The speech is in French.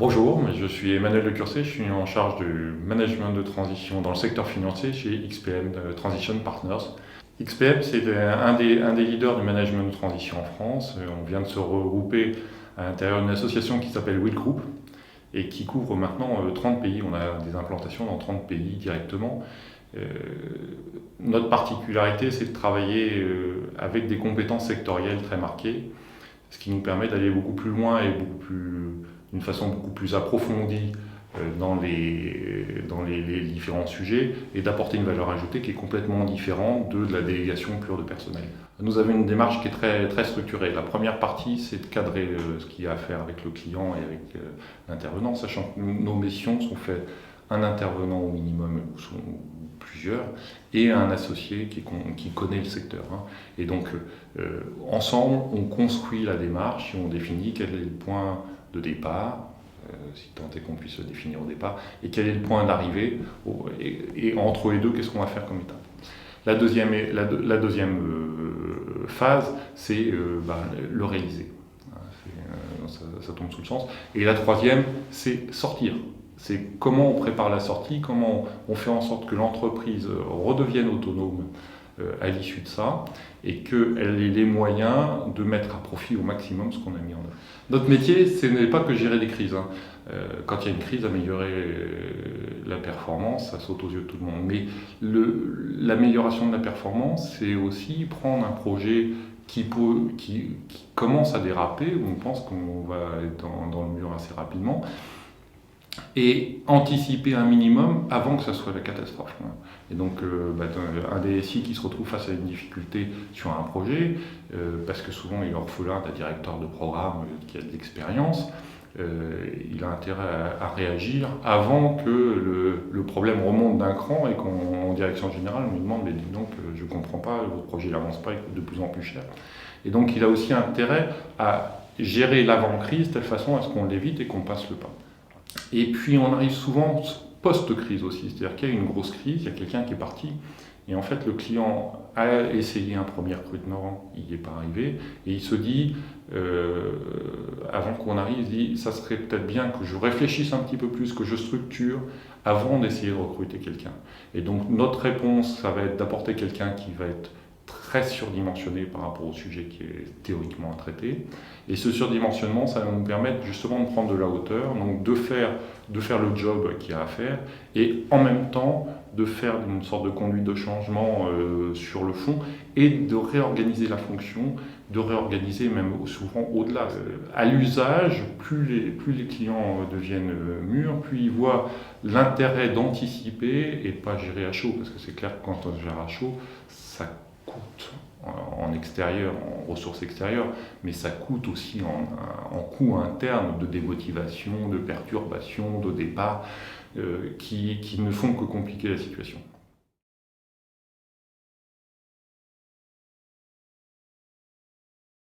Bonjour, je suis Emmanuel Le Curcé, je suis en charge du management de transition dans le secteur financier chez XPM Transition Partners. XPM, c'est un des leaders du management de transition en France. On vient de se regrouper à l'intérieur d'une association qui s'appelle Will Group et qui couvre maintenant 30 pays. On a des implantations dans 30 pays directement. Notre particularité, c'est de travailler avec des compétences sectorielles très marquées, ce qui nous permet d'aller beaucoup plus loin et d'une façon beaucoup plus approfondie dans les différents sujets et d'apporter une valeur ajoutée qui est complètement différente de la délégation pure de personnel. Nous avons une démarche qui est très structurée. La première partie, c'est de cadrer ce qu'il y a à faire avec le client et avec l'intervenant, sachant que nos missions sont faites un intervenant au minimum, ou plusieurs, et un associé qui connaît le secteur. Et donc, ensemble, on construit la démarche et on définit quel est le point de départ, si tant est qu'on puisse le définir au départ, et quel est le point d'arrivée, et entre les deux, qu'est-ce qu'on va faire comme étape. La deuxième phase, c'est le réaliser. Ça tombe sous le sens. Et la troisième, c'est sortir. C'est comment on prépare la sortie, comment on fait en sorte que l'entreprise redevienne autonome à l'issue de ça, et qu'elle ait les moyens de mettre à profit au maximum ce qu'on a mis en œuvre. Notre métier, ce n'est pas que gérer des crises. Quand il y a une crise, améliorer la performance, ça saute aux yeux de tout le monde. Mais l'amélioration de la performance, c'est aussi prendre un projet qui commence à déraper, où on pense qu'on va être dans le mur assez rapidement, et anticiper un minimum avant que ça soit la catastrophe. Et donc un DSI qui se retrouve face à une difficulté sur un projet, parce que souvent il est orphelin d'un directeur de programme qui a de l'expérience, il a intérêt à réagir avant que le problème remonte d'un cran et qu'en direction générale on lui demande mais dis donc je ne comprends pas, votre projet n'avance pas, il coûte de plus en plus cher. Et donc il a aussi intérêt à gérer l'avant-crise de telle façon à ce qu'on l'évite et qu'on passe le pas. Et puis on arrive souvent post-crise aussi, c'est-à-dire qu'il y a une grosse crise, il y a quelqu'un qui est parti, et en fait le client a essayé un premier recrutement, il n'y est pas arrivé, et il se dit, avant qu'on arrive, il se dit, ça serait peut-être bien que je réfléchisse un petit peu plus, que je structure, avant d'essayer de recruter quelqu'un. Et donc notre réponse, ça va être d'apporter quelqu'un qui va être très surdimensionné par rapport au sujet qui est théoriquement à traiter. Et ce surdimensionnement, ça va nous permettre justement de prendre de la hauteur, donc de faire le job qu'il y a à faire, et en même temps de faire une sorte de conduite de changement sur le fond, et de réorganiser la fonction, de réorganiser même souvent au-delà. À l'usage, plus les clients deviennent mûrs, plus ils voient l'intérêt d'anticiper et de pas gérer à chaud, parce que c'est clair que quand on gère à chaud, ça coûte en extérieur, en ressources extérieures, mais ça coûte aussi en coûts internes de démotivation, de perturbation, de départ, qui ne font que compliquer la situation.